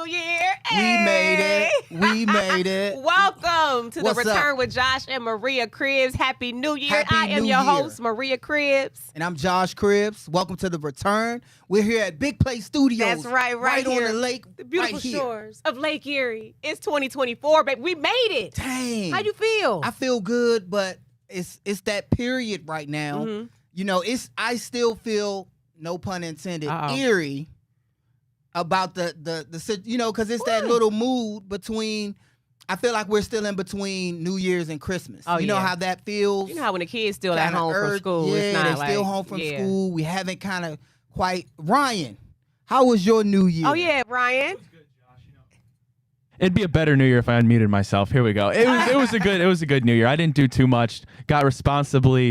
New Year. We made it. We made it. Welcome to What's the Return up? with Josh and Maria Cribbs. Happy New Year. Happy I am New your Year. host, Maria Cribbs. And I'm Josh Cribbs. Welcome to the Return. We're here at Big Play Studios. That's right on here. the lake. The beautiful right here. shores of Lake Erie. It's 2024, baby. We made it. Dang. How you feel? I feel good, but it's that period right now. Mhm. You know, I still feel, no pun intended, Uh-oh. eerie about the you know, because it's that little mood between. I feel like we're still in between New Year's and Christmas. Oh, you know yeah. how that feels. You know how when the kids still at Kinda home from school, Yeah, it's not they're like, still home from yeah. school. We haven't kind of quite. Ryan, how was your New Year? Oh yeah, Ryan. It'd be a better New Year if I unmuted myself. Here we go. It was a good New Year. I didn't do too much. Got responsible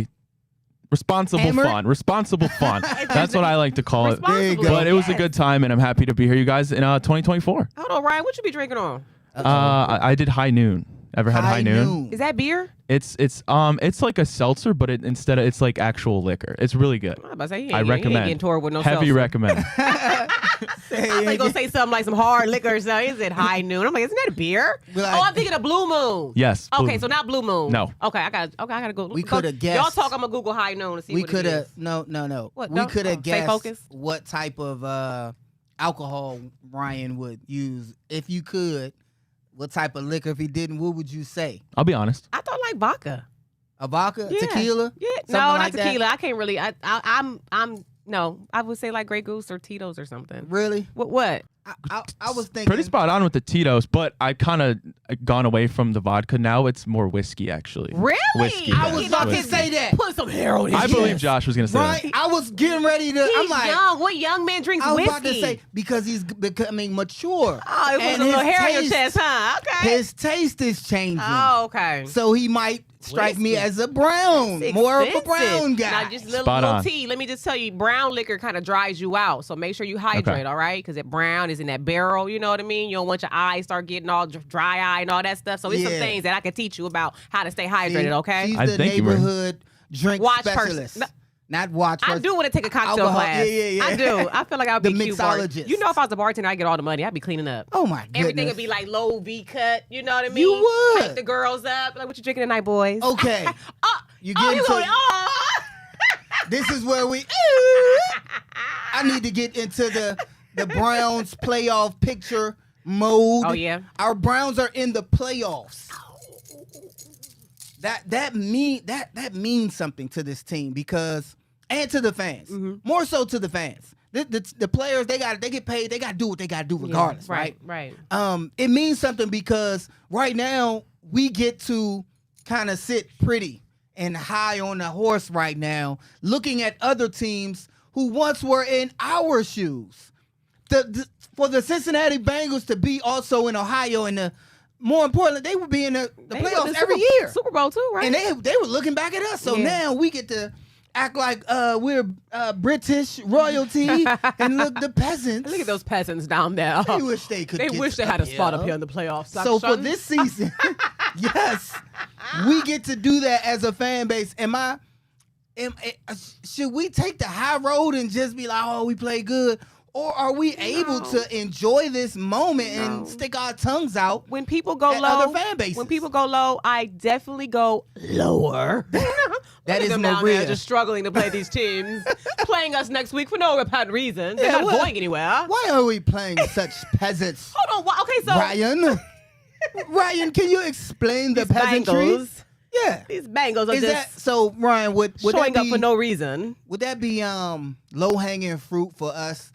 Hammered? fun. Responsible fun. That's what I like to call it. There you go. But it was a Yes. good time, and I'm happy to be here, you guys, in 2024. Hold on, Ryan. What you be drinking on? I did High Noon. Ever had High Noon? Is that beer? It's like a seltzer, but it's like actual liquor. It's really good. I'm about to say, I He recommend. ain't getting toward with no Heavy seltzer. recommend. I thought you gonna say something like some hard liquor or something. Is it High Noon? I'm like, isn't that a beer? Well, Oh, I'm thinking of Blue Moon. Yes. Okay, so not Blue Moon. No. Okay, I gotta go. We coulda Y'all guessed. talk. I'm gonna Google High Noon and see We what could it have is. no. What, We no? could have Oh, stay guessed focused. what type of alcohol Ryan would use if you could. What type of liquor? If he didn't, what would you say? I'll be honest. I thought like vodka. A vodka, Yeah. tequila? Yeah, Something no, not like that? tequila. I can't really. I'm no. I would say like Grey Goose or Tito's or something. Really? What? I was thinking. Pretty spot on with the Tito's, but I kind of gone away from the vodka. Now it's more whiskey, actually. Really? Whiskey. I yes, was about to whiskey. say that. Put some heroin in I it. believe Josh was going to say Right? I was getting ready to. He's I'm like, young. What young man drinks I was whiskey? about to say because he's becoming mature. Oh, it was And a little his hair on your taste- chest, huh? Okay. His taste is changing. Oh, okay. So he might strike me Whiskey. as a brown, more of a Expensive. brown guy. Now, just little Spot on. tea. Let me just tell you, brown liquor kind of dries you out. So make sure you hydrate, Okay. all right? Because that brown is in that barrel. You know what I mean? You don't want your eyes start getting all dry eye and all that stuff. So there's some Yeah. things that I can teach you about how to stay hydrated. See, Okay? She's I the thank you, Maria. neighborhood drink Watch person. specialist. No. Not watch I person. do want to take a cocktail Alcohol. class. Yeah. I do. I feel like I'd be The cute mixologist. You know, if I was a bartender, I'd get all the money. I'd be cleaning up. Oh my goodness. Everything would be like low V cut. You know what I mean? You would. Hype the girls up. Like, what you drinking tonight, boys? Okay. Oh, You oh, get you into going, oh. this is where we. I need to get into the Browns playoff picture mode. Oh, yeah? Our Browns are in the playoffs. That means something to this team because and to the fans. Mm-hmm. More so to the fans. The players they get paid. They got to do what they got to do regardless, Yeah, right? Right. It means something because right now we get to kind of sit pretty and high on the horse right now, looking at other teams who once were in our shoes. For the Cincinnati Bengals to be also in Ohio and more importantly, they would be in the They win playoffs the every Super- year. Super Bowl too, right? And they were looking back at us. So Yeah. now we get to act like we're British royalty and look the peasants. Look at those peasants down there. They wish they could. They get wish they had a spot up here in the playoffs. So for this season, yes, we get to do that as a fan base. Should we take the high road and just be like, oh, we play good? Or are we able to enjoy this moment and stick our tongues out? when people go at low, other fan bases. when people go low, I definitely go lower. That is them down Maria. there just struggling to play these teams, playing us next week for no apparent reason. They're Yeah, not well, going anywhere. Why are we playing such peasants? Hold on. Okay, so Ryan, can you explain the these peasantry? Bengals, Yeah. these Bengals are Is that just so, Ryan? Would showing that up be, for no reason. Would that be low hanging fruit for us?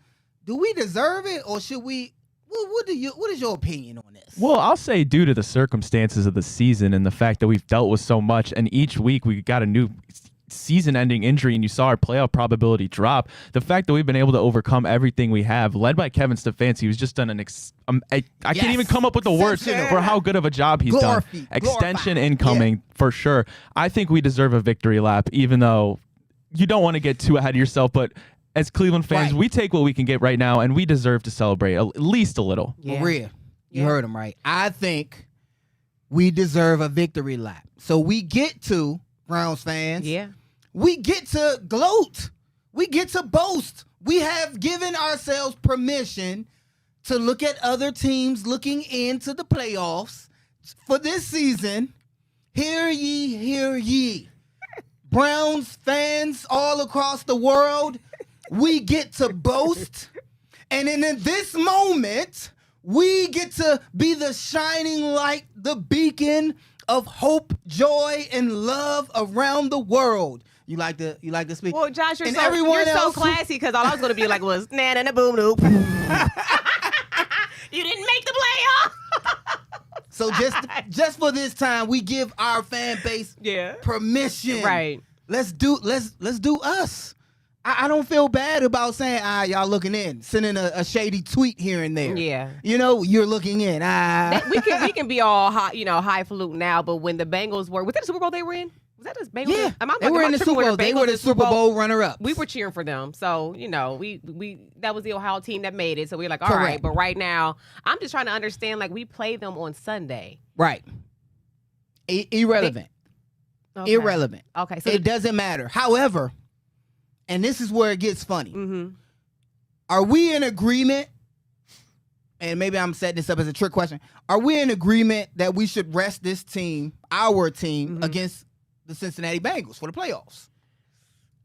Do we deserve it, or should we? What is your opinion on this? Well, I'll say due to the circumstances of the season and the fact that we've dealt with so much, and each week we got a new season-ending injury, and you saw our playoff probability drop. The fact that we've been able to overcome everything we have, led by Kevin Stefanski, who's just done I can't even come up with the words Exception. for how good of a job he's done. Extension incoming for sure. I think we deserve a victory lap, even though you don't want to get too ahead of yourself, but as Cleveland fans, Right. we take what we can get right now, and we deserve to celebrate at least a little. Yeah. Maria, you Yeah. heard him right. I think we deserve a victory lap. So we get to, Browns fans, Yeah. we get to gloat. We get to boast. We have given ourselves permission to look at other teams looking into the playoffs for this season. Hear ye, hear ye. Browns fans all across the world, we get to boast. And in this moment, we get to be the shining light, the beacon of hope, joy, and love around the world. You like to speak? Well, Josh, you're And so everyone else classy because all I was going to be like was nan and a boom doop. You didn't make the playoff. So just for this time, we give our fan base permission. Right. Let's do us. I don't feel bad about saying, y'all looking in, sending a shady tweet here and there. Yeah. You're looking in. We can be all highfalutin now, but when the Bengals was that the Super Bowl they were in? Was that the Bengals? Yeah, They were in the Super Bowl. They were the Super Bowl runner-up. We were cheering for them, so we that was the Ohio team that made it. So we're like, all Correct. right. But right now, I'm just trying to understand. Like, we play them on Sunday, Right? Irrelevant. Okay. Irrelevant. Okay, so it doesn't matter. However, and this is where it gets funny. Mm-hmm. Are we in agreement? And maybe I'm setting this up as a trick question. Are we in agreement that we should rest this team, our team, against the Cincinnati Bengals for the playoffs?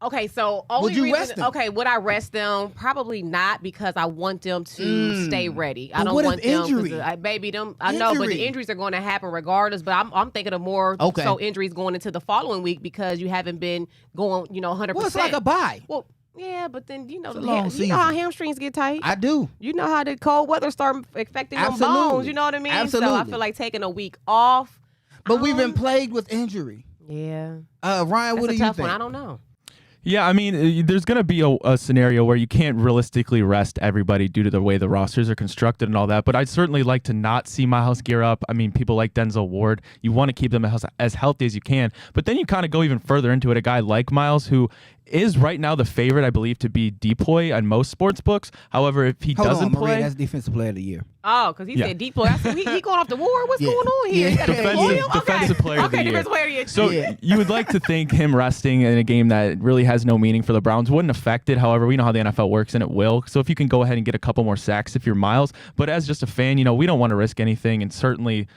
Okay, so only Would you reason, rest them? Okay, would I rest them? Probably not, because I want them to stay ready. I But don't what if want them injury? I know, but the Injury. injuries are going to happen regardless. But I'm thinking of more so injuries going into the following week because you haven't been going 100%. Well, it's like a bye. Well, yeah, but then a long you know how hamstrings get tight. I do. You know how the cold weather start affecting them Absolutely. bones. You know what I mean? Absolutely. So I feel like taking a week off. But we've been plagued with injury. Yeah. Ryan, what do That's a you tough think? one. I don't know. Yeah, I mean, there's going to be a scenario where you can't realistically rest everybody due to the way the rosters are constructed and all that. But I'd certainly like to not see Miles gear up. I mean, people like Denzel Ward, you want to keep them as healthy as you can. But then you kind of go even further into it. A guy like Miles, who is right now the favorite, I believe, to be deploy on most sports books. However, if he doesn't Maria, play, that's Defensive Player of the Year. Oh, because he said deploy. I said, he going off the war? What's going on here? Yeah. You gotta deploy him? Defensive Player of the Year. Defensive Player of the Year. So Yeah. you would like to think him resting in a game that really has no meaning for the Browns wouldn't affect it. However, we know how the NFL works, and it will. So if you can go ahead and get a couple more sacks if you're Miles. But as just a fan, we don't want to risk anything, and certainly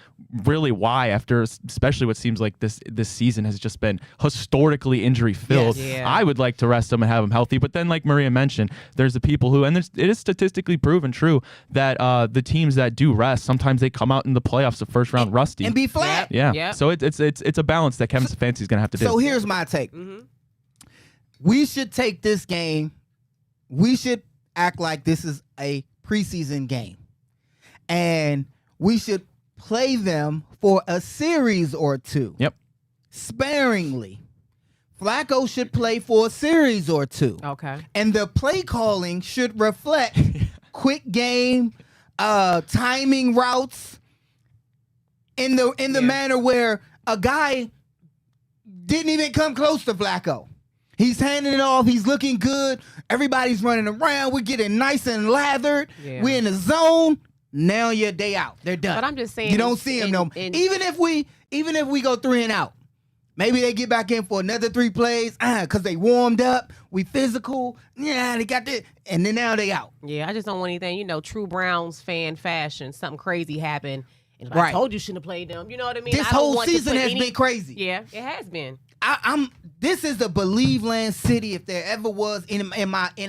really why, after especially what seems like this season has just been historically injury-filled. Yes. Yeah. I would like to rest him and have him healthy. But then, like Maria mentioned, there's the people who, and it is statistically proven true, that the teams that do rest, sometimes they come out in the playoffs the first round rusty. And be flat. Yeah. Yep. So it's a balance that Kevin Stefanski's going to have to do. So here's my take. We should take this game. We should act like this is a preseason game. And we should play them for a series or two. Yep. Sparingly. Flacco should play for a series or two. Okay. And the play calling should reflect quick game, timing routes in the manner where a guy didn't even come close to Flacco. He's handing it off. He's looking good. Everybody's running around. We're getting nice and lathered. Yeah. We're in the zone. Now your day out. They're done. But I'm just saying, you don't see them no. Even if we go 3 and out, maybe they get back in for another 3 plays because they warmed up. We physical. Yeah, they got this, and then now they out. Yeah, I just don't want anything, true Browns fan fashion. Something crazy happened. And I Right. told you shouldn't have played them. You know what I mean? This I don't whole want to season put has been crazy. Yeah, it has been. This is the Believe Land city if there ever was in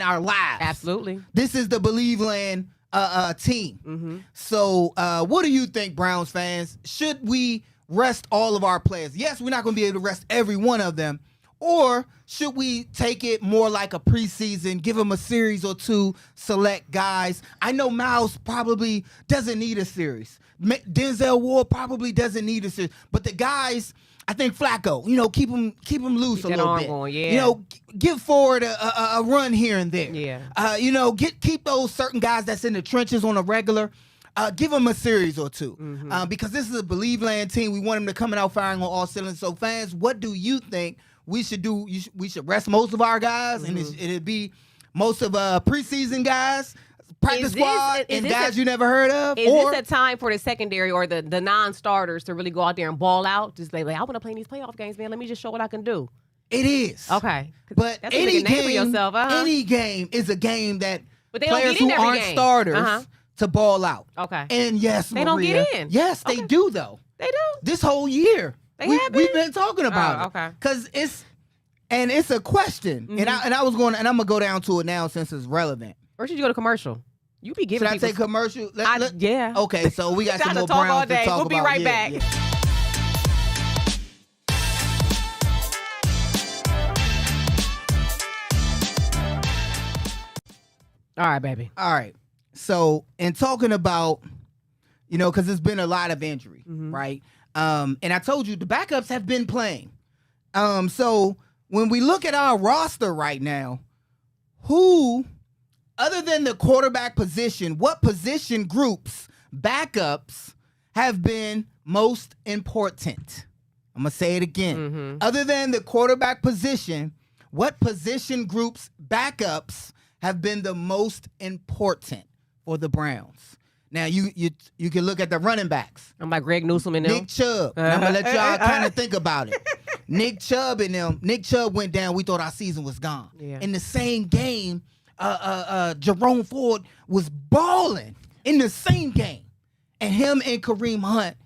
our lives. Absolutely. This is the Believe Land team. Mm-hmm. So what do you think, Browns fans? Should we rest all of our players? Yes, we're not going to be able to rest every one of them. Or should we take it more like a preseason, give them a series or two, select guys? I know Miles probably doesn't need a series. Denzel Ward probably doesn't need a series. But the guys, I think Flacco, keep him loose a little bit. Going, yeah. Give forward a run here and there. Yeah. Keep those certain guys that's in the trenches on a regular. Give them a series or two. Because this is a Believe Land team. We want them to come out firing on all cylinders. So fans, what do you think we should do? We should rest most of our guys, and it'd be most of preseason guys, practice squad, and guys you never heard of. Is this a time for the secondary or the non-starters to really go out there and ball out? Just like I want to play in these playoff games, man. Let me just show what I can do. It is. Okay. But That's any a name for game, yourself, any game is a game that But they don't players get in who every aren't game. starters to ball out. Okay. And yes, They don't Maria, get in. Yes, they Okay. do though. They do. This whole year, Have we've been? been talking about it. Okay. Because it's a question, and I'm gonna go down to it now since it's relevant. Or should you go to commercial? You be giving Should I people. say commercial? Yeah. Okay, so we got some Trying to more talk all Browns to day. talk We'll be about. right Yeah, back. yeah. All right, baby. All right. So, in talking about, because there's been a lot of injury, right? And I told you the backups have been playing. So when we look at our roster right now, who, other than the quarterback position, what position groups, backups, have been most important? I'm going to say it again. Other than the quarterback position, what position groups, backups, have been the most important for the Browns? Now, you can look at the running backs. I'm like Greg Newsome and them. Nick Chubb. I'm going to let y'all kind of think about it. Nick Chubb and them. Nick Chubb went down. We thought our season was gone. Yeah. In the same game, Jerome Ford was balling in the same game. And him and Kareem Hunt,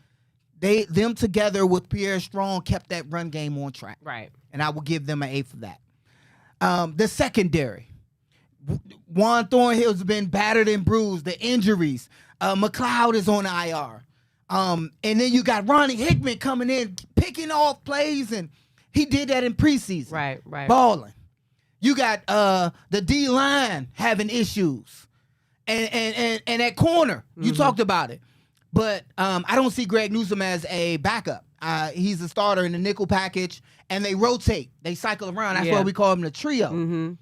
them together with Pierre Strong kept that run game on track. Right. And I will give them an A for that. The secondary. Juan Thornhill's been battered and bruised. The injuries. McLeod is on IR. And then you got Ronnie Hickman coming in, picking off plays, and he did that in preseason. Right. Balling. You got the D-line having issues. And at corner, you talked about it. But I don't see Greg Newsome as a backup. He's a starter in the nickel package, and they rotate. They cycle around. That's why we call him the trio.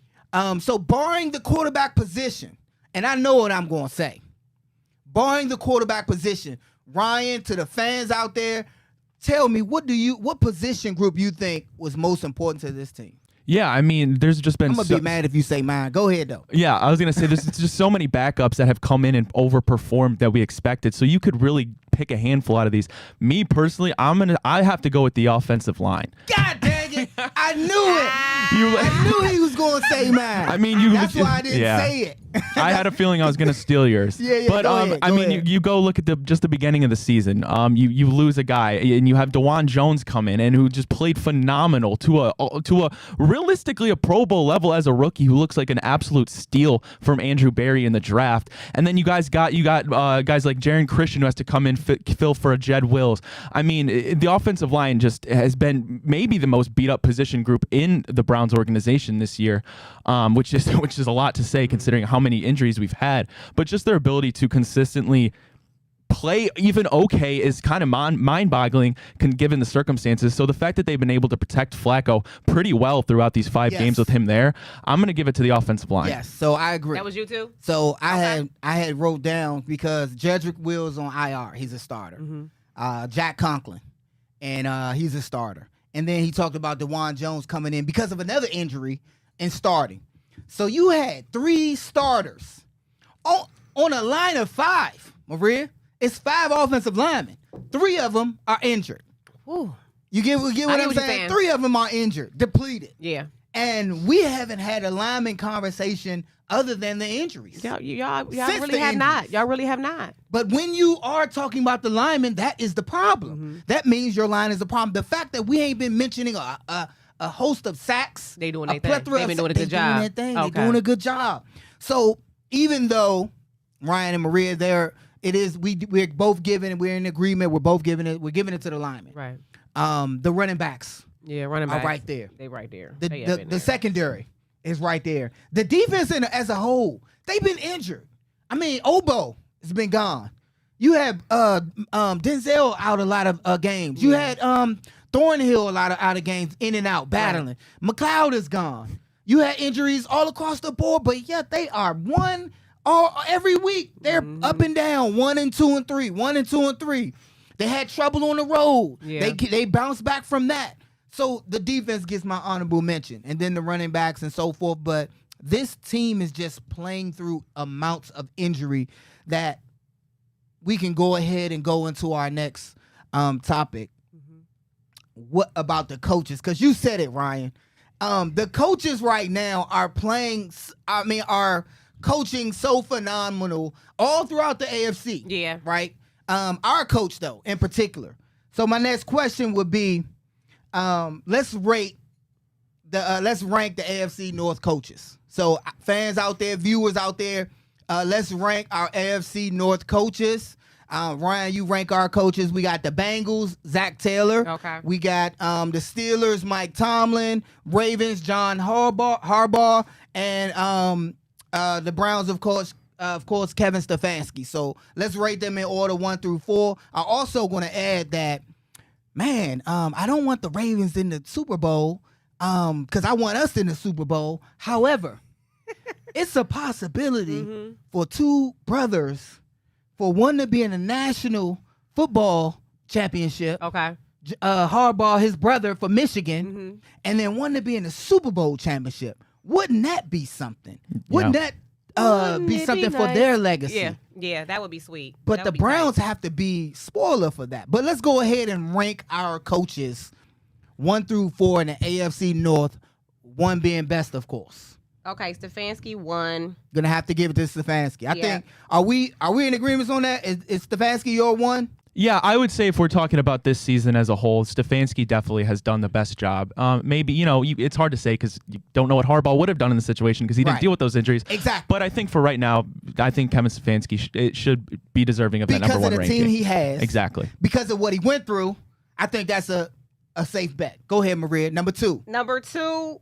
So barring the quarterback position, and I know what I'm going to say, barring the quarterback position, Ryan, to the fans out there, tell me, what position group you think was most important to this team? Yeah, I mean, there's just been. I'm gonna be mad if you say mine. Go ahead though. Yeah, I was gonna say there's just so many backups that have come in and overperformed that we expected. So you could really pick a handful out of these. Me personally, I have to go with the offensive line. God dang it! I knew it. I knew he was gonna say mine. I mean, That's why I didn't say it. I had a feeling I was gonna steal yours. Yeah. But go ahead, I mean, you go look at the beginning of the season. You lose a guy, and you have DeJuan Jones come in, and who just played phenomenal to a realistically a Pro Bowl level as a rookie, who looks like an absolute steal from Andrew Berry in the draft. And then you got guys like Jaron Christian, who has to come in fill for a Jed Wills. I mean, the offensive line just has been maybe the most beat up position group in the Browns organization this year, which is a lot to say considering how many injuries we've had. But just their ability to consistently play even okay is kind of mind-boggling given the circumstances. So the fact that they've been able to protect Flacco pretty well throughout these 5 games with him there, I'm going to give it to the offensive line. Yes, so I agree. That was you too? So I had wrote down, because Jedrick Wills on IR, he's a starter. Jack Conklin, and he's a starter. And then he talked about DeJuan Jones coming in because of another injury and starting. So you had 3 starters on a line of 5, Maria. It's 5 offensive linemen. 3 of them are injured. Ooh. You get what I'm saying? 3 of them are injured, depleted. Yeah. And we haven't had a lineman conversation other than the injuries. Y'all really have not. Y'all really have not. But when you are talking about the linemen, that is the problem. That means your line is the problem. The fact that we ain't been mentioning a host of sacks, they doing their thing. They've been doing a good job. They're doing a good job. So even though Ryan and Maria, we're both giving, we're in agreement. We're giving it to the linemen. Right. The running backs. Yeah, running backs are right there. They right there. The secondary is right there. The defense as a whole, they've been injured. I mean, Obo has been gone. You had Denzel out a lot of games. You had Thornhill out of games, in and out, battling. Right. McLeod is gone. You had injuries all across the board, but yet they are every week. They're up and down, 1 and 2 and 3, 1 and 2 and 3. They had trouble on the road. Yeah. They bounced back from that. So the defense gets my honorable mention, and then the running backs and so forth. But this team is just playing through amounts of injury that we can go ahead and go into our next topic. What about the coaches? Because you said it, Ryan. The coaches right now are coaching so phenomenal all throughout the AFC. Yeah. Right? Our coach, though, in particular. So my next question would be, let's rank the AFC North coaches. So fans out there, viewers out there, let's rank our AFC North coaches. Ryan, you rank our coaches. We got the Bengals, Zach Taylor. Okay. We got the Steelers, Mike Tomlin. Ravens, John Harbaugh, and the Browns, of course, Kevin Stefanski. So let's rate them in order 1 through 4. I'm also going to add that, man, I don't want the Ravens in the Super Bowl because I want us in the Super Bowl. However, it's a possibility for two brothers, for one to be in the National Football Championship. Okay. Harbaugh, his brother, for Michigan, and then one to be in the Super Bowl championship. Wouldn't that be something? Wouldn't that be something for their legacy? Yeah, that would be sweet. But the Browns have to be spoiler for that. But let's go ahead and rank our coaches 1 through 4 in the AFC North, 1 being best, of course. Okay, Stefanski 1. Gonna have to give it to Stefanski. I think are we in agreement on that? Is Stefanski your 1? Yeah, I would say if we're talking about this season as a whole, Stefanski definitely has done the best job. Maybe, it's hard to say because you don't know what Harbaugh would have done in the situation because he didn't deal with those injuries. Exactly. But I think for right now, I think Kevin Stefanski should be deserving of that number 1 ranking. Because of the team he has. Exactly. Because of what he went through, I think that's a safe bet. Go ahead, Maria. Number 2. Number 2,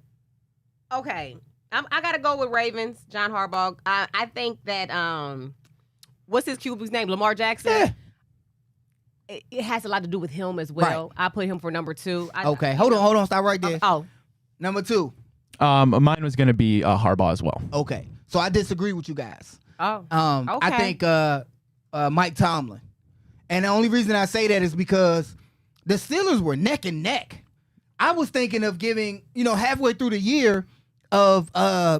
okay. I got to go with Ravens, John Harbaugh. I think that, what's his QB's name? Lamar Jackson? Yeah. It has a lot to do with him as well. I put him for number 2. Okay, hold on, stop right there. Number 2. Mine was going to be Harbaugh as well. Okay, so I disagree with you guys. Okay. I think Mike Tomlin, and the only reason I say that is because the Steelers were neck and neck. I was thinking of giving, halfway through the year of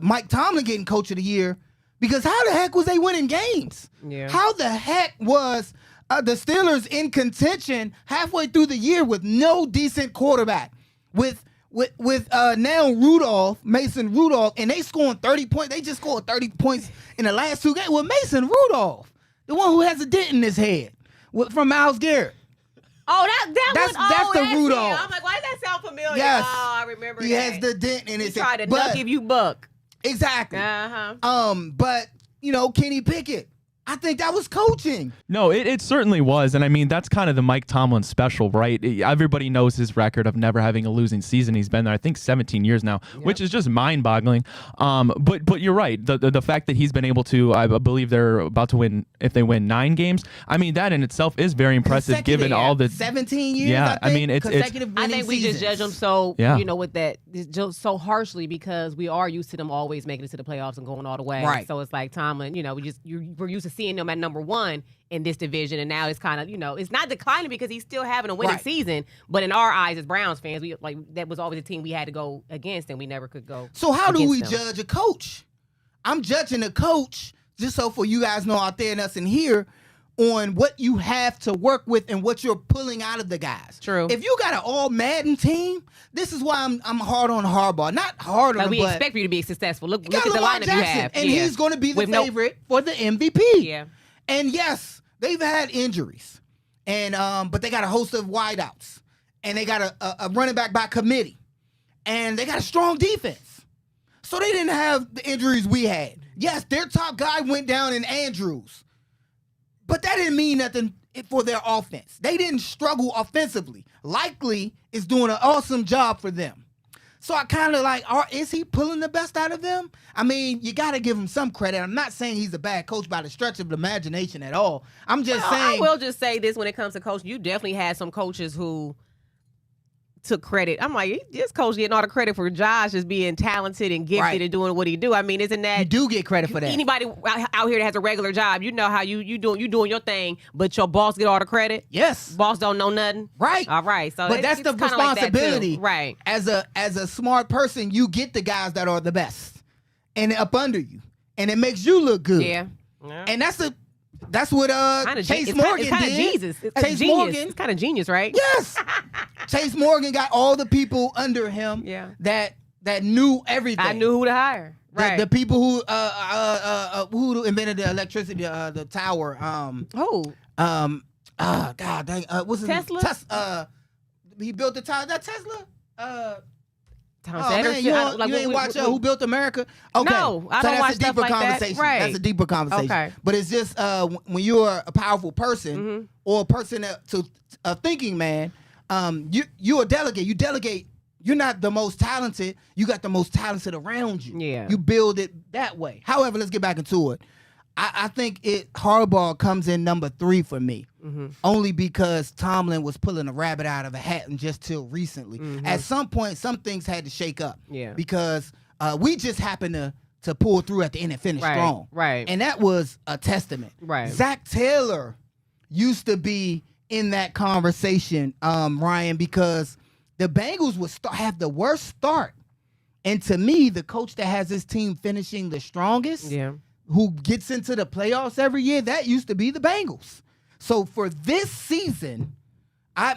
Mike Tomlin getting Coach of the Year, because how the heck was they winning games? Yeah. How the heck was the Steelers in contention halfway through the year with no decent quarterback, with now Mason Rudolph, and they scoring 30 points. They just scored 30 points in the last 2 games with Mason Rudolph, the one who has a dent in his head, from Myles Garrett. Oh, that's the Rudolph. I'm like, why does that sound familiar? Yes. Oh, I remember he has the dent in his head. He tried to duck if you buck. Exactly. Uh-huh. But Kenny Pickett, I think that was coaching. No, it certainly was. And I mean, that's kind of the Mike Tomlin special, right? Everybody knows his record of never having a losing season. He's been there, I think, 17 years now, which is just mind-boggling. But you're right. The fact that he's been able to, I believe they're about to win, if they win 9 games, I mean, that in itself is very impressive given all the 17 years. Yeah, I mean, it's I think we just judge them so, with that, just so harshly because we are used to them always making it to the playoffs and going all the way. Right. So it's like Tomlin, we're used to seeing them at number 1 in this division, and now it's kind of, it's not declining because he's still having a winning season. But in our eyes as Browns fans, we that was always a team we had to go against, and we never could go. So how do we them. judge a coach? I'm judging a coach, just so for you guys know out there and us in here, on what you have to work with and what you're pulling out of the guys. True. If you got an all Madden team, this is why I'm hard on Harbaugh. Not hard on him, we but expect for you to be successful. Look at the Lamar lineup Jackson, you have, and he's going to be the favorite for the MVP. Yeah. And yes, they've had injuries, and but they got a host of wideouts, and they got a running back by committee, and they got a strong defense. So they didn't have the injuries we had. Yes, their top guy went down in Andrews, but that didn't mean nothing for their offense. They didn't struggle offensively. Likely is doing an awesome job for them. So I kind of is he pulling the best out of them? I mean, you got to give him some credit. I'm not saying he's a bad coach by the stretch of the imagination at all. I'm just saying. I will just say this when it comes to coaching. You definitely had some coaches who took credit. I'm like, this coach getting all the credit for Josh as being talented and gifted and doing what he do. I mean, isn't that you do get credit for that? Anybody out here that has a regular job, you know how you doing your thing, but your boss get all the credit. Yes, boss don't know nothing. Right. All right. So, but that's the responsibility. Like right. As a smart person, you get the guys that are the best and up under you, and it makes you look good. Yeah. And that's what Chase Morgan it's did. Jesus. It's Chase genius. Morgan. It's kind of genius, right? Yes. Chase Morgan got all the people under him that knew everything. I knew who to hire. Right. The people who invented the electricity, the tower. God dang. What's his Tesla? name? He built the tower. That Tesla. Thomas Oh man, Edison. you ain't watch Who Built America? Okay, No, I so don't that's watch a deeper stuff like that. conversation. Right. That's a deeper conversation. Okay. But it's just when you're a powerful person or a person a thinking man, you're a delegate. You delegate. You're not the most talented. You got the most talented around you. Yeah. You build it that way. However, let's get back into it. I think Harbaugh comes in number 3 for me, only because Tomlin was pulling a rabbit out of a hat and just till recently. At some point, some things had to shake up. Yeah. Because we just happened to pull through at the end and finish strong. Right. And that was a testament. Right. Zach Taylor used to be in that conversation, Ryan, because the Bengals would have the worst start. And to me, the coach that has his team finishing the strongest, who gets into the playoffs every year, that used to be the Bengals. So for this season,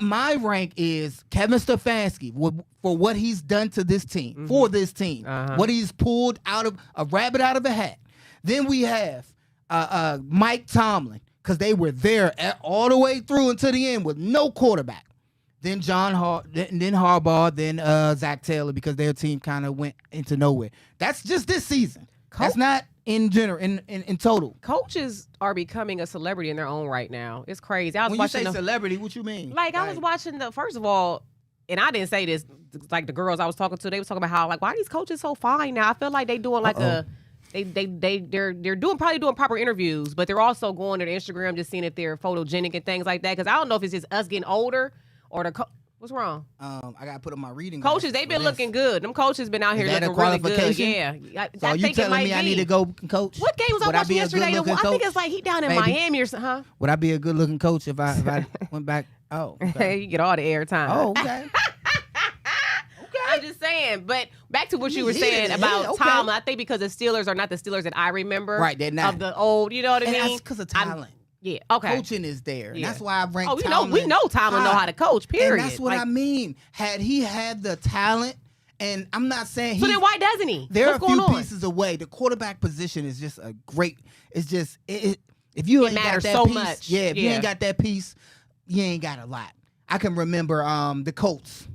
my rank is Kevin Stefanski for what he's done to this team, for this team, what he's pulled out of a rabbit out of a hat. Then we have Mike Tomlin, because they were there all the way through until the end with no quarterback. Then then Harbaugh, then Zach Taylor, because their team kind of went into nowhere. That's just this season. That's not in general, in total. Coaches are becoming a celebrity in their own right now. It's crazy. I was When you watching say celebrity, what you mean? Like I was watching first of all, and I didn't say this, like the girls I was talking to, they was talking about how like, why are these coaches so fine now? I feel like they doing like they're probably doing proper interviews, but they're also going to their Instagram just seeing if they're photogenic and things like that. Because I don't know if it's just us getting older or what's wrong? I gotta put on my reading. Coaches, they've been looking good. Them coaches been out here Is that looking a really good. qualification? Yeah. So I you think telling me I need to go coach? What game was I Would watching be a yesterday? I good-looking think coach? it's like he down in Maybe. Miami or something, huh? Would I be a good looking coach if I went back? Oh, okay. You get all the airtime. Oh, okay. I'm just saying, but back to what you were Yeah, saying yeah, about okay. Tom. I think because the Steelers are not the Steelers that I remember. Right, they're not. Of the old, you know what I And mean? that's because of talent. Yeah, okay. Coaching is there. And Yeah. that's why I ranked we Tomlin know Tomlin know how to coach, period. And that's what I mean. Had he had the talent, and I'm not saying So then why doesn't he? They're What's a few going on? pieces away. The quarterback position is just a great. It's just if you ain't got matters that so piece, much. if you Yeah. ain't got that piece, you ain't got a lot. I can remember the Colts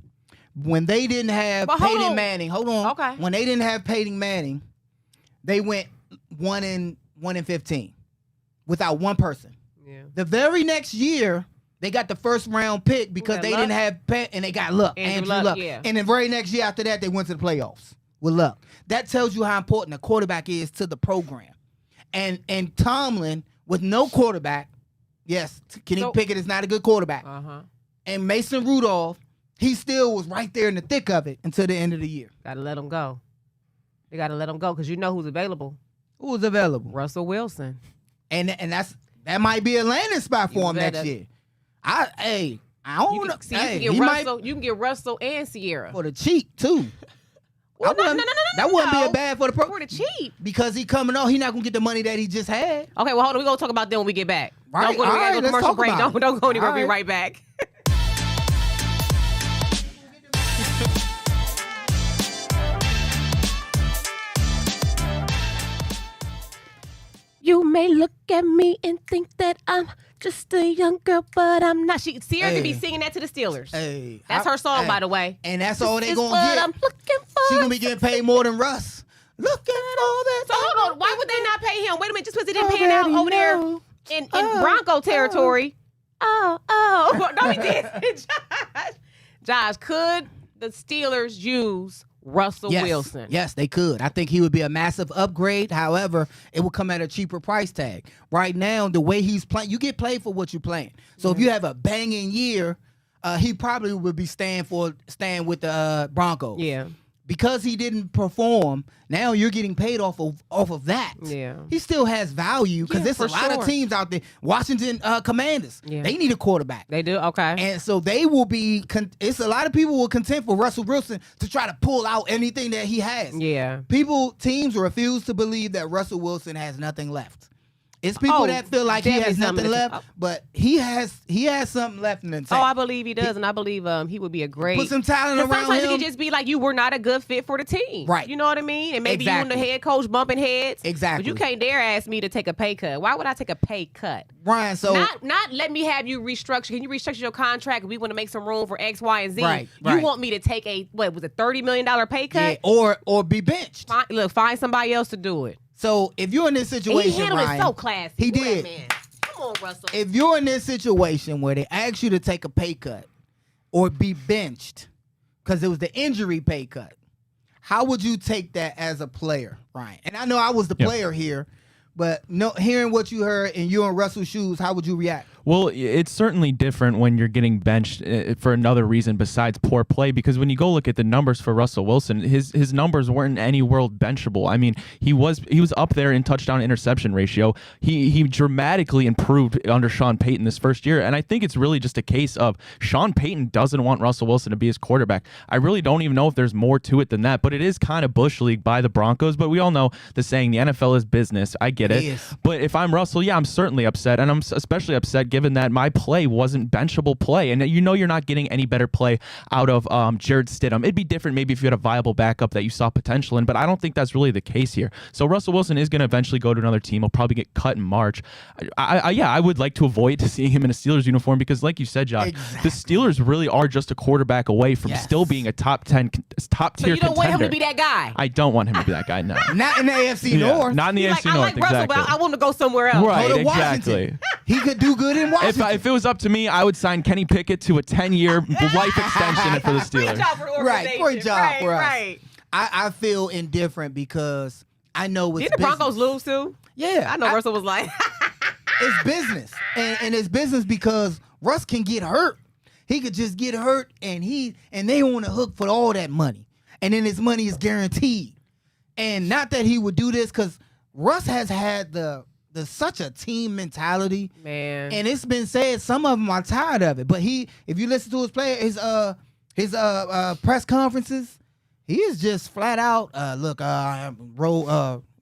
when they didn't have But hold Peyton on. Manning. Hold on. Okay. When they didn't have Peyton Manning, they went 1-15 without one person. Yeah. The very next year, they got the first round pick because got they Luck? didn't have Pat, and they got Luck, Andrew Luck. yeah. And the very next year after that, they went to the playoffs with Luck. That tells you how important a quarterback is to the program. And Tomlin, with no quarterback, yes, Kenny Pickett is not a good quarterback. And Mason Rudolph, he still was right there in the thick of it until the end of the year. Gotta let him go. They gotta let him go because you know who's available. Who was available? Russell Wilson. And that might be a landing spot for him next year. I don't know. You can get Russell and Sierra for the cheap too. Well, no, that wouldn't be a bad for the pro. For the cheap. Because he coming on, he not gonna get the money that he just had. Okay, well hold on. We're gonna talk about that when we get back. Right. Don't go to All right, go to let's commercial talk break. about it. Don't go anywhere. All We'll be right. right back. You may look at me and think that I'm just a young girl, but I'm not. Sierra could be singing that to the Steelers. Hey, That's her song, by the way. And that's all they This is gonna what get. I'm looking for. She gonna be getting paid more than Russ. Look at all that. So hold on. Why would they not pay him? Wait a minute. Just because it didn't pan out over there in Bronco territory. Oh. No, he did. Josh, could the Steelers use Russell Wilson? Yes, they could. I think he would be a massive upgrade. However, it would come at a cheaper price tag. Right now, the way he's playing, you get paid for what you're playing. So if you have a banging year, he probably would be staying with the Broncos. Yeah. Because he didn't perform, now you're getting paid off of that. Yeah. He still has value because there's a for lot of sure. teams out there. Washington Commanders, they need a quarterback. They do? Okay. And so they will be, it's a lot of people will contend for Russell Wilson to try to pull out anything that he has. Yeah. Teams refuse to believe that Russell Wilson has nothing left. It's people that feel like he has definitely nothing something left, but he has something left in the tank. Oh, I believe he does, and I believe he would be a great. Put some talent around sometimes him. it could just be like you were not a good fit for the team, Right? You know what I mean? And maybe you and the Exactly. head coach bumping heads, Exactly. But you can't dare ask me to take a pay cut. Why would I take a pay cut? Ryan, so not let me have you restructure. Can you restructure your contract? We want to make some room for X, Y, and Z. Right. You want me to take a $30 million pay cut? yeah, or be benched. Find somebody else to do it. So if you're in this And situation, he handled Ryan, it so classy. He Who that did. man? Come on, Russell. If you're in this situation where they ask you to take a pay cut or be benched because it was the injury pay cut, how would you take that as a player, Ryan? And I know I was the player here, but hearing what you heard and you're in Russell's shoes, how would you react? Well, it's certainly different when you're getting benched for another reason besides poor play, because when you go look at the numbers for Russell Wilson, his numbers weren't in any world benchable. I mean, he was up there in touchdown interception ratio. He dramatically improved under Sean Payton this first year, and I think it's really just a case of Sean Payton doesn't want Russell Wilson to be his quarterback. I really don't even know if there's more to it than that, but it is kind of bush league by the Broncos. But we all know the saying, the NFL is business. I get it. Yes. But if I'm Russell, yeah, I'm certainly upset, and I'm especially upset given that my play wasn't benchable play, and you're not getting any better play out of Jared Stidham. It'd be different maybe if you had a viable backup that you saw potential in, but I don't think that's really the case here. So Russell Wilson is going to eventually go to another team. He'll probably get cut in March. I would like to avoid seeing him in a Steelers uniform because, like you said, Josh, the Steelers really are just a quarterback away from still being a top tier So you don't contender. want him to be that guy. I don't want him to be that guy. No, Not in the AFC North. not in the AFC I North. like Russell, exactly. but I want him to go somewhere else. Right, Go to exactly. Washington. He could do good in Washington. If it was up to me, I would sign Kenny Pickett to a 10-year life extension for the Great Steelers. job for the Right, organization. great job right, for us. Right. I feel indifferent because I know it's Did the Broncos business. lose too? Yeah, I know Russell was like, it's business, and it's business because Russ can get hurt. He could just get hurt, and they on the hook for all that money, and then his money is guaranteed. And not that he would do this because Russ has had the such a team mentality, man. and it's been said some of them are tired of it. But if you listen to his press conferences, he is just flat out.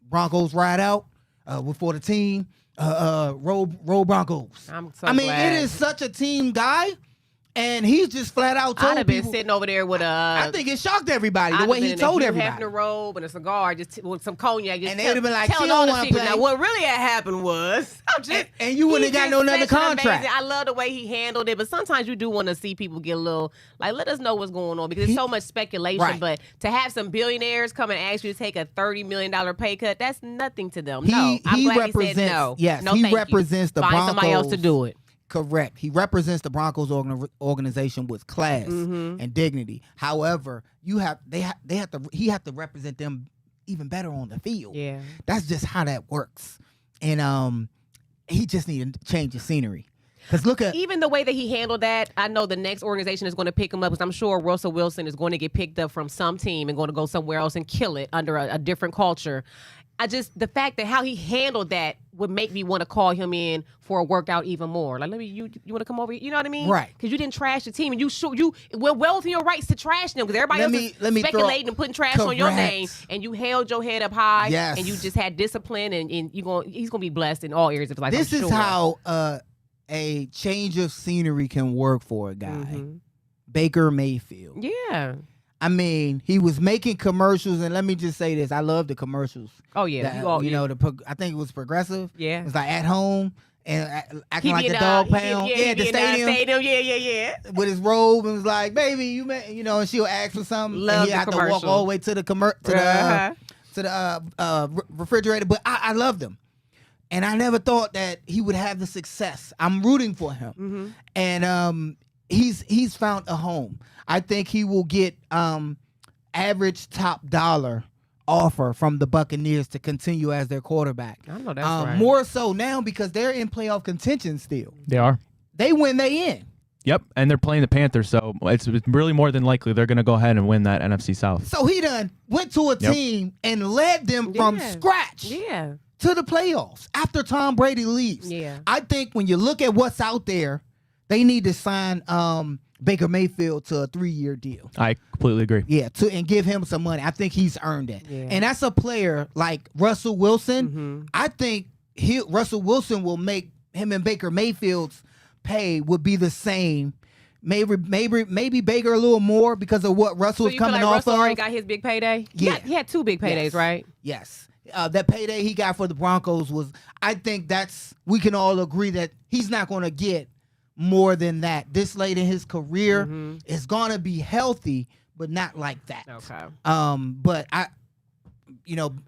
Broncos ride out for the team. Roll Broncos. I'm so I mean, glad. it is such a team guy, and he's just flat out told I'd have been people. sitting over there with a. I think it shocked everybody the I'd way have he been told in a everybody. Hefner robe and a cigar, just with some cognac. Just And they'd have been like, telling "She all don't the wanna secrets." play. Now, what really had happened was, And you wouldn't he have got no just another such an contract. amazing- I love the way he handled it, but sometimes you do want to see people get a little like, let us know what's going on because there's so much speculation. Right. But to have some billionaires come and ask you to take a $30 million pay cut, that's nothing to them. No, I'm he glad represents. he said no. Yes, no, he thank you. represents the Find Broncos. somebody else to do it. Correct. He represents the Broncos organization with class and dignity. However, he have to represent them even better on the field. Yeah. That's just how that works. And he just needed to change the scenery. Because look at Even the way that he handled that, I know the next organization is going to pick him up because I'm sure Russell Wilson is going to get picked up from some team and going to go somewhere else and kill it under a different culture. The fact that how he handled that would make me want to call him in for a workout even more. Like, you want to come over here? You know what I mean? Right. Because you didn't trash the team, and we're well within your rights to trash them because everybody else is speculating and putting trash on your name, and you held your head up high, Yes. and you just had discipline, and he's going to be blessed in all areas of his life. this I'm is sure. how a change of scenery can work for a guy. Mm-hmm. Baker Mayfield. Yeah. I mean, he was making commercials, and let me just say this: I love the commercials. Oh yeah. That, I think it was Progressive. Yeah. It was like at home and acting He like be the in, dog he pound. be- Yeah, at the he be in, stadium Yeah. with his robe and was like, "Baby, and she'll ask for something, Love and he the had to walk commercial. all the way to the refrigerator. But I loved him, and I never thought that he would have the success. I'm rooting for him, Mm-hmm. and he's found a home. I think he will get average top dollar offer from the Buccaneers to continue as their quarterback. I know that's right. More so now because they're in playoff contention still. They are. They win, they in. Yep, and they're playing the Panthers, so it's really more than likely they're going to go ahead and win that NFC South. So he done went to a team and led them from Yeah. scratch Yeah. to the playoffs after Tom Brady leaves. Yeah. I think when you look at what's out there, they need to sign Baker Mayfield to a 3-year deal. I completely agree. Yeah, and give him some money. I think he's earned it. Yeah. And that's a player like Russell Wilson. Mm-hmm. I think Russell Wilson will make him and Baker Mayfield's pay would be the same. Maybe Baker a little more because of what Russell is coming feel like off Russell of. already got his big payday? Yeah. He had 2 big paydays, Yes. right? Yes. That payday he got for the Broncos was, I think we can all agree that he's not going to get more than that. This late in his career is going to be healthy, but not like that. Okay. But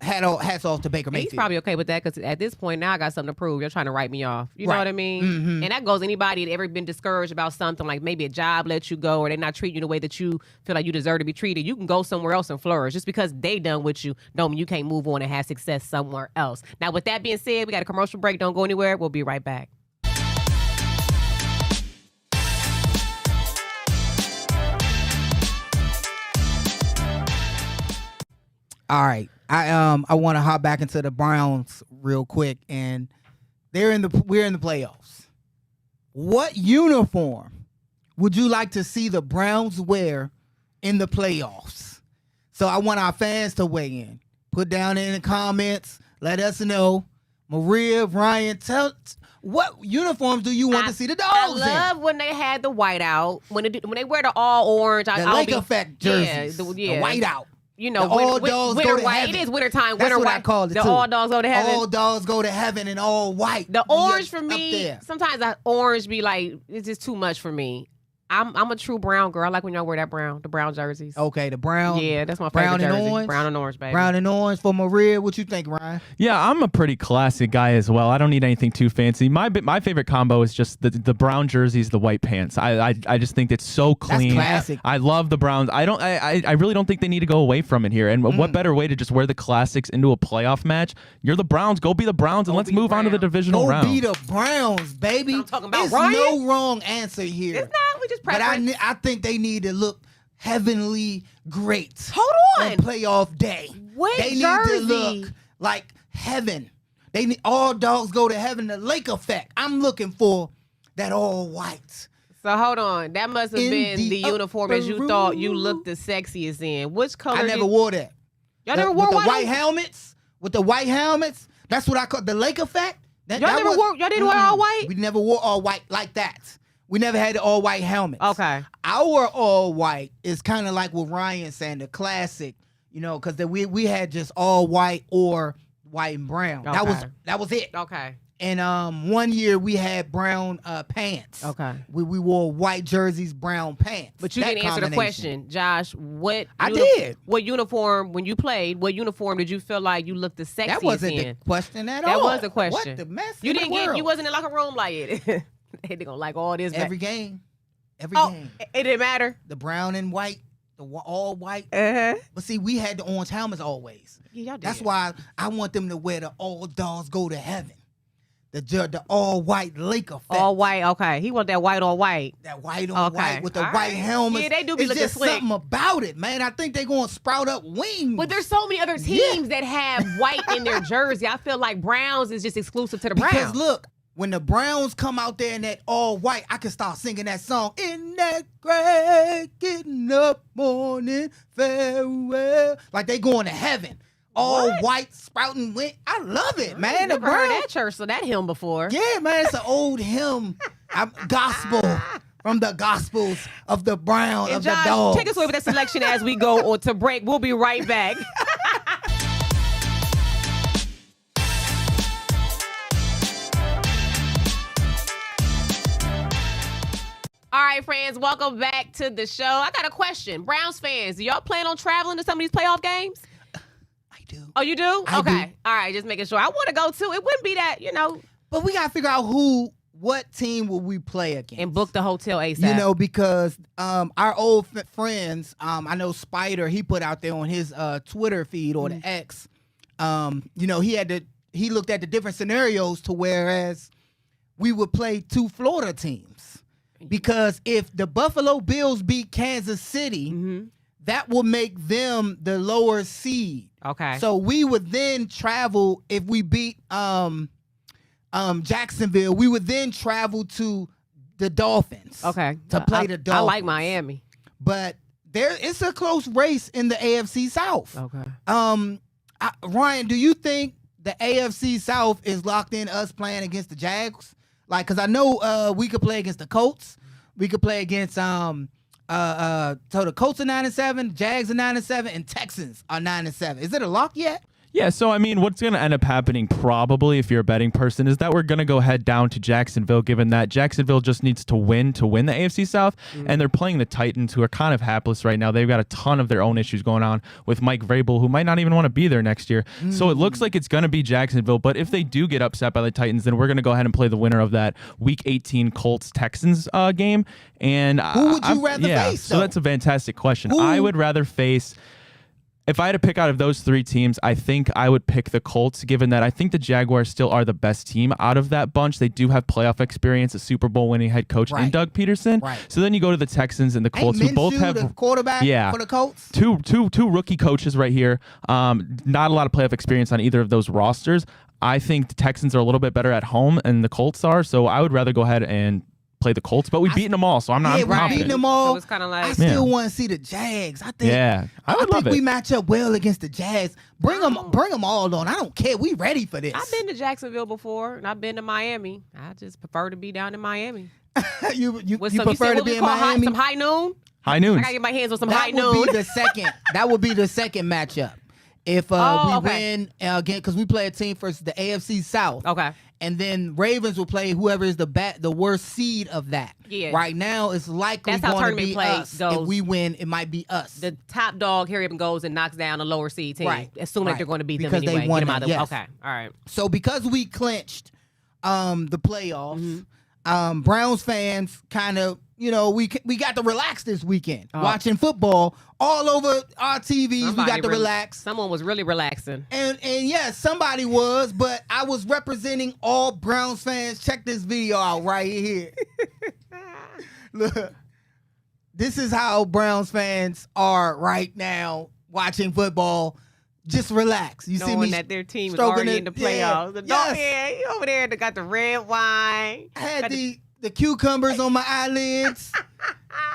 hats off to Baker Mayfield. He's probably okay with that because at this point now I got something to prove. You're trying to write me off. You know Right. what I mean? Mhm. And that goes anybody that ever been discouraged about something, like maybe a job lets you go or they're not treating you the way that you feel like you deserve to be treated. You can go somewhere else and flourish. Just because they done with you don't mean you can't move on and have success somewhere else. Now, with that being said, we got a commercial break. Don't go anywhere. We'll be right back. All right. I want to hop back into the Browns real quick, and we're in the playoffs. What uniform would you like to see the Browns wear in the playoffs? So I want our fans to weigh in. Put down in the comments. Let us know. Maria, Ryan, what uniforms do you want to see the dogs I love when they had the white out. When they wear the all orange. in? The Lake Effect jerseys. The white out. You know, The all dogs winter go to white. heaven. It is wintertime. That's Winter what white. I called it, The too. all dogs go to heaven. All dogs go to heaven in all white. The orange for Up me, there. sometimes orange be like, it's just too much for me. I'm a true brown girl. I like when y'all wear the brown jerseys. Okay, the brown. Yeah, that's my brown favorite and jersey. orange? Brown and orange, baby. Brown and orange for Maria. What you think, Ryan? Yeah, I'm a pretty classic guy as well. I don't need anything too fancy. My favorite combo is just the brown jerseys, the white pants. I just think it's so clean. classic. I love the Browns. I really don't think they need to go away from it here. And what better way to just wear the classics into a playoff match? You're the Browns. Go be the Browns, and let's move on to the divisional Go round. be the Browns, baby. I'm talking about, There's Ryan. no wrong answer here. It's not. We just But preference. I think they need to look heavenly great. Hold on. Playoff day. What they need jersey? to look like heaven. They need all dogs go to heaven. The Lake Effect. I'm looking for that all white. So hold on. That must have In been the the uniform upper as you thought you looked the sexiest in. Which color? I never wore that. Y'all never wore with the white? white helmets. With the white helmets. That's what I call the Lake Effect. Y'all didn't wear all white? We never wore all white like that. We never had the all white helmets. Okay. Our all white is kind of like what Ryan's saying, the classic, because we had just all white or white and brown. Okay. That was it. Okay. And 1 year we had brown pants. Okay. We wore white jerseys, brown pants. But you That didn't answer the combination. question, Josh. I did. What uniform, when you played, what uniform did you feel like you looked the sexiest That wasn't in? the question at That all. was the question. What the mess? You in didn't the get. world? You wasn't in like a room like it. They gonna like all this. Every game. Every Oh, game. it didn't matter. The brown and white, all white. Uh-huh. But see, we had the orange helmets always. Yeah, y'all did. That's why I want them to wear the all dogs go to heaven. The all white Lake Effect. All white. Okay. He want that white on white. That white on Okay. white with the All white right. helmets. Yeah, they do be it's looking just slick. something about it, man. I think they're going to sprout up wings. But there's so many other teams that have white in their jersey. I feel like Browns is just exclusive to the Browns. Because look, when the Browns come out there in that all white, I can start singing that song. In that great getting up morning farewell. Like they going to heaven. All What? white sprouting wing. I love it, man. I The never heard Browns. that church, so that hymn before. Yeah, man, it's an old hymn. Gospel from the Gospels of the Brown, And of Josh, the dogs. take us away with that selection as we go or to break. We'll be right back. All right, friends, welcome back to the show. I got a question. Browns fans, do y'all plan on traveling to some of these playoff games? I do. Oh, you do? I okay. do. All right, just making sure. I want to go too. It wouldn't be that, But we got to figure out what team will we play against. and book the hotel ASAP. Because our old friends, I know Spider, he put out there on his Twitter feed or the X, he looked at the different scenarios to whereas we would play two Florida teams. Because if the Buffalo Bills beat Kansas City, that will make them the lower seed. Okay. So we would then travel if we beat Jacksonville. We would then travel to the Dolphins. Okay. To play the Dolphins. I like Miami. But it's a close race in the AFC South. Okay. Ryan, do you think the AFC South is locked in us playing against the Jags? Like, cause I know we could play against the Colts. We could play against so the Colts are 9-7, Jags are 9-7, and Texans are 9-7. Is it a lock yet? Yeah, so I mean, what's going to end up happening probably if you're a betting person is that we're going to go head down to Jacksonville, given that Jacksonville just needs to win the AFC South, and they're playing the Titans, who are kind of hapless right now. They've got a ton of their own issues going on with Mike Vrabel, who might not even want to be there next year. So it looks like it's going to be Jacksonville, but if they do get upset by the Titans, then we're going to go ahead and play the winner of that Week 18 Colts-Texans game. And who would you rather face, so though? that's a fantastic question. Who? I would rather face... If I had to pick out of those three teams, I think I would pick the Colts, given that I think the Jaguars still are the best team out of that bunch. They do have playoff experience, a Super Bowl winning head coach in Doug Peterson. Right. So then you go to the Texans and the Colts, who both have the quarterback for the Colts. Two rookie coaches right here. Not a lot of playoff experience on either of those rosters. I think the Texans are a little bit better at home than the Colts are. So I would rather go ahead and play the Colts, but we've beaten them all, so I'm not confident. We've beaten them all. So it's kind of like, I still want to see the Jags. I think. Yeah, I would love think it. we match up well against the Jags. Bring them all on. I don't care. We ready for this. I've been to Jacksonville before, and I've been to Miami. I just prefer to be down in Miami. you With prefer to be in Miami? Some high noon? High noon. I got to get my hands on some That high would noon. be the second. That would be the second matchup. If we win again, because we play a team versus the AFC South. Okay. And then Ravens will play whoever is the worst seed of that. Yeah. Right now, it's likely That's how going to tournament be play us. goes. If we win, it might be us. The top dog, hurry up and goes and knocks down a lower seed team. Right. Assuming that they're going to beat Because them anyway. they won Get them out that, of yes. Okay. All right. So because we clinched the playoffs, Browns fans kind of, we got to relax this weekend watching football all over our TVs. We got to relax. Someone was really relaxing. And yes, somebody was, but I was representing all Browns fans. Check this video out right here. Look, this is how Browns fans are right now watching football. Just relax. You see Knowing me that their team is already in the playoffs. The dog, Yes. he over there that got the red wine. I had the cucumbers on my eyelids.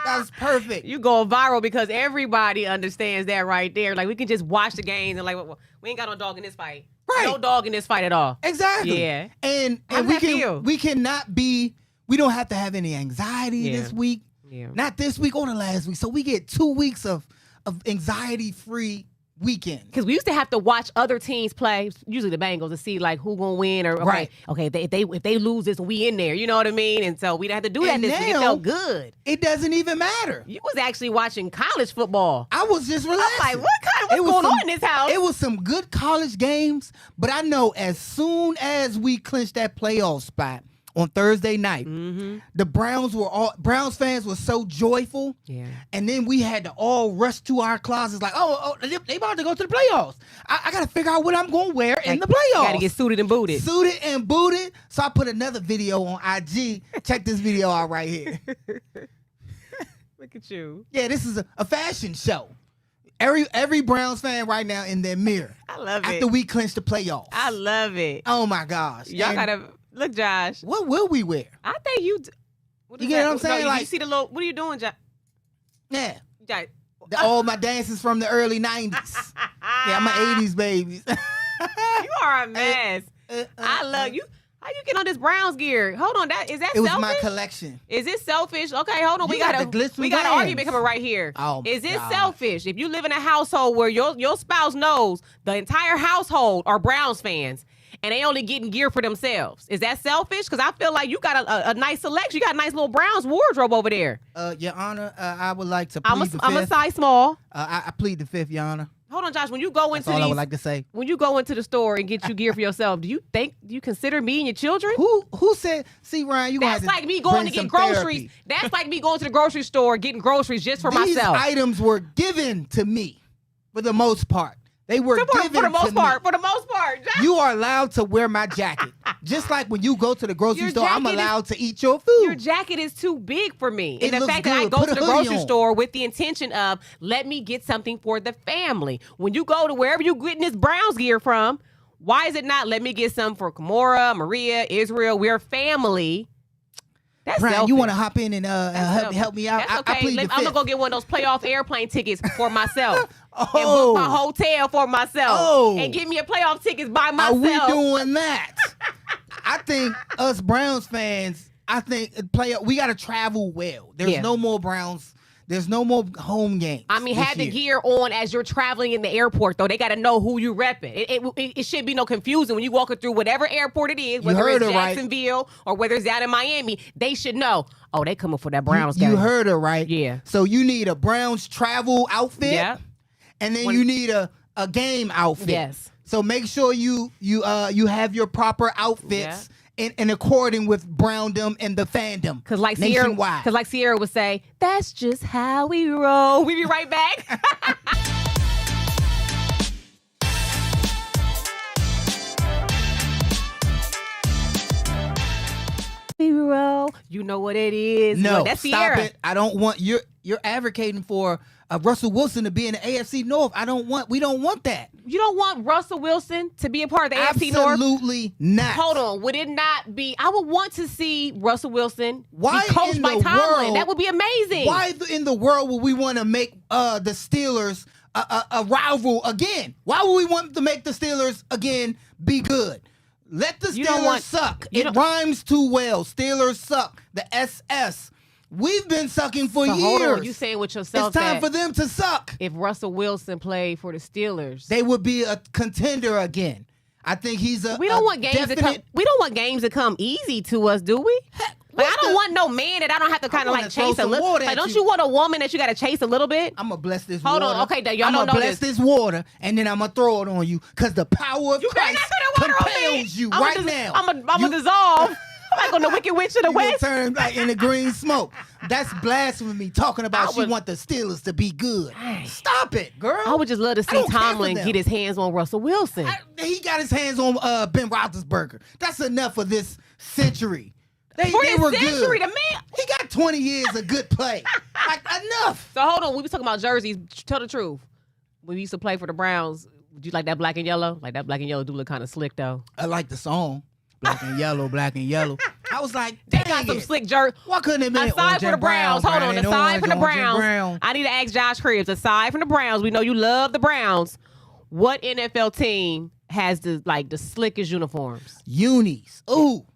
That was perfect. You go viral because everybody understands that right there. Like, we can just watch the games and like, well, we ain't got no dog in this fight. Right. No dog in this fight at all. Exactly. Yeah. And How does that feel? we cannot be, we don't have to have any anxiety this week. Yeah. Not this week or the last week. So we get 2 weeks of anxiety-free weekend. Because we used to have to watch other teams play, usually the Bengals, to see like who gonna win or okay, if they lose this, we in there. You know what I mean? And so we didn't have to do that And this week. It now, felt good. It doesn't even matter. You was actually watching college football. I was just relaxing. I'm like, what's going on in this house? It was some good college games, but I know as soon as we clinched that playoff spot on Thursday night, the Browns fans were so joyful. Yeah. And then we had to all rush to our closets like, they about to go to the playoffs. I got to figure out what I'm going to wear in the playoffs. Got to get suited and booted. Suited and booted. So I put another video on IG. Check this video out right here. Look at you. Yeah, this is a fashion show. Every Browns fan right now in their mirror. I love it. After we clinched the playoffs. I love it. Oh my gosh. Y'all got to look, Josh. What will we wear? I think you. You get what I'm saying? No, Like, you see the little. What are you doing, Josh? Yeah. Josh. All my dances from the early 90s. Yeah, I'm an 80s baby. You are a mess. I love you. How you get on this Browns gear? Hold on, is that It was selfish? my collection. Is it selfish? Okay, hold on. You We got got the glitz we got an bands. argument coming right here. Oh, my is it gosh. selfish if you live in a household where your spouse knows the entire household are Browns fans and they only getting gear for themselves? Is that selfish? Because I feel like you got a nice selection. You got a nice little Browns wardrobe over there. Your Honor, I would like to plead the fifth. I'm a size small. I plead the fifth, Your Honor. Hold on, Josh. When you go That's into all I these, would like to say. when you go into the store and get you gear for yourself, do you consider me and your children? Who said? See, Ryan, you That's like me going to get groceries. That's like me going to the grocery store getting groceries just for These myself. items were given to me, for the most part. They were given for the most to part. me. For the most part, Josh. You are allowed to wear my jacket, just like when you go to the grocery Your store. I'm jacket is- allowed to eat your food. Your jacket is too big for me. It And the looks fact that I good. go Put to a the hoodie grocery on. store with the intention of, let me get something for the family. When you go to wherever you getting this Browns gear from, why is it not, let me get some for Kimora, Maria, Israel? We're family. That's Ryan, selfish. you want to hop in and That's selfish. help me out? That's okay. I plead the I'm going to fifth. go get one of those playoff airplane tickets for myself. book my hotel for myself and give me a playoff tickets by myself. Are we doing that? I think us Browns fans, we got to travel well. There's no more Browns. There's no more home games. I mean, have the gear on as you're traveling in the airport, though. They got to know who you repping. It should be no confusion when you walking through whatever airport it is, whether it's Jacksonville or whether it's down in Miami. They should know, they coming for that Browns game. You heard her, right? Yeah. So you need a Browns travel outfit. Yeah. And then you need a game outfit. Yes. So make sure you have your proper outfits in according with Browndom and the fandom. Because like nationwide. Sierra would say, that's just how we roll. We be right back. We roll. You know what it is. No, that's stop Sierra. it. I don't want you're advocating for Russell Wilson to be in the AFC North. We don't want that. You don't want Russell Wilson to be a part of the AFC North? Absolutely not. Hold on. Would it not be? I would want to see Russell Wilson be coached by the Tomlin. world- That would be amazing. Why in the world would we want to make the Steelers a rival again? Why would we want to make the Steelers again be good? Let the Steelers suck. It rhymes too well. Steelers suck. The SS. We've been sucking for years. Hold on. You saying with yourself it's time for them to suck. If Russell Wilson played for the Steelers, they would be a contender again. I think he's a. We don't want games to come. We don't want games to come easy to us, do we? Heck, like I don't want no man that I don't have to kind of like chase a little. Like, don't you want a woman that you got to chase a little bit? I'm gonna bless this. Hold water. on, okay, y'all I'm don't know gonna bless this water, and then I'm gonna throw it on you because the power of Christ compels you right now. I'm gonna dissolve. Like on the Wicked Witch of the West. Turn like in the green smoke. That's blasphemy. Talking about she want the Steelers to be good. Stop it, girl. I would just love to see Tomlin get his hands on Russell Wilson. He got his hands on Ben Roethlisberger. That's enough for this century. They were good. The man. He got 20 years of good play. Like enough. So hold on. We was talking about jerseys. Tell the truth. When we used to play for the Browns, would you like that black and yellow? Like that black and yellow do look kind of slick though. I like the song. Black and yellow, black and yellow. I was like, they got some slick jerseys. Why couldn't it be aside from the Browns? Hold on, aside from the Browns, I need to ask Josh Cribbs. Aside from the Browns, we know you love the Browns. What NFL team has the slickest uniforms? Unis. Ooh.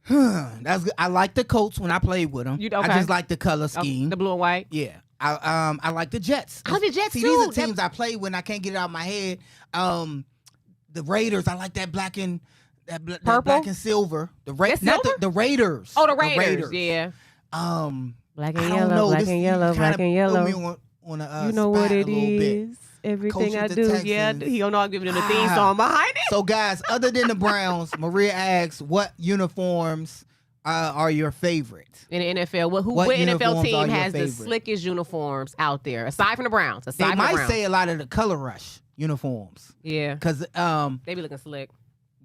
That's good. I like the Colts when I played with them. I just like the color scheme. The blue and white? Yeah. I like the Jets. I like the Jets too. These are teams I played with and I can't get it out of my head. The Raiders, I like that black and purple, black and silver. The Raiders. Oh, the Raiders. Yeah. Black and yellow, black and yellow, black and yellow. You know what it is. Everything I do, he don't know I'm giving him the theme song behind it. So, guys, other than the Browns, Maria asks, what uniforms are your favorite? In the NFL, what NFL team has the slickest uniforms out there, aside from the Browns? They might say a lot of the Color Rush uniforms. Yeah. Because they be looking slick.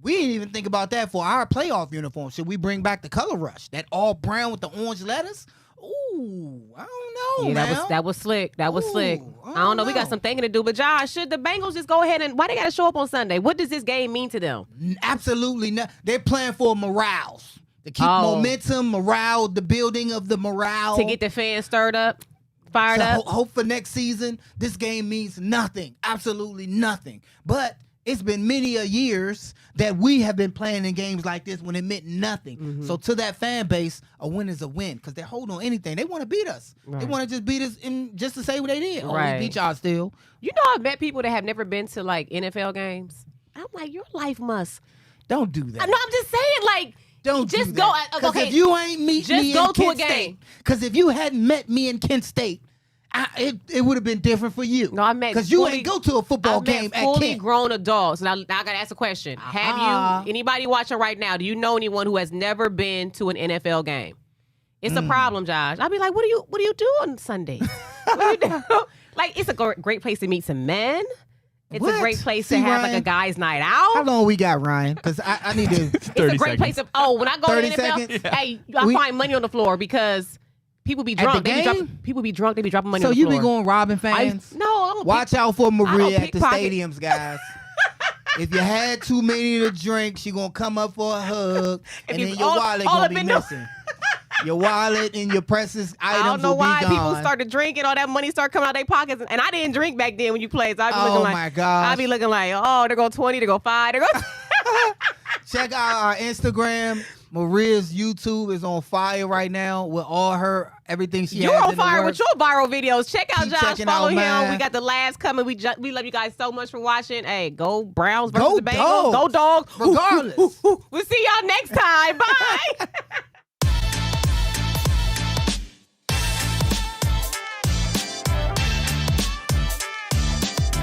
We didn't even think about that for our playoff uniform. Should we bring back the Color Rush? That all brown with the orange letters? Ooh, I don't know, man. That was slick. That was slick. I don't know. We got some thinking to do. But Josh, should the Bengals just go ahead and why they got to show up on Sunday? What does this game mean to them? Absolutely not. They're playing for morale. To keep momentum, morale, the building of the morale. To get the fans stirred up, fired up. Hope for next season. This game means nothing. Absolutely nothing. But it's been many a years that we have been playing in games like this when it meant nothing. Mm-hmm. So to that fan base, a win is a win because they're holding on anything. They want to beat us. Right. They want to just beat us just to say what they did. Right. We beat y'all still. You know, I've met people that have never been to like NFL games. I'm like, your life must. Don't do that. No, I'm just saying, like, don't just do that. go. Okay, if you ain't meet me in Kent State, because if you hadn't met me in Kent State, it would have been different for you. No, I met because you ain't go to a football game at fully Kent. Grown adults. Now I gotta ask a question. Have you anybody watching right now? Do you know anyone who has never been to an NFL game? It's a problem, Josh. I'd be like, what do you do on Sunday? What do you do? Like, it's a great place to meet some men. It's a great place to have like a guy's night out. How long we got, Ryan? Because I need to. It's a great place to. Oh, when I go to the NFL, hey, I find money on the floor because. People be drunk. People be drunk. They be dropping money on the floor. So you be going robbing fans? No. Watch out for Maria at the stadiums, guys. If you had too many to drink, she gonna come up for a hug, and then your wallet gonna be missing. Your wallet and your precious items. I don't know will why be gone. people started drinking. All that money started coming out of their pockets. And I didn't drink back then when you played. So I'd be Oh looking like, my gosh. I'd be looking like, oh, there go 20, there go 5, there go. Check out our Instagram. Maria's YouTube is on fire right now with all her everything she You're has on in the fire works. with your viral videos. Check out Keep Josh. checking Follow out him. mine. We got the last coming. We love you guys so much for watching. Hey, go Browns versus Go the Bengals. Dogs. Go Dogs. Regardless. We'll see y'all next time. Bye.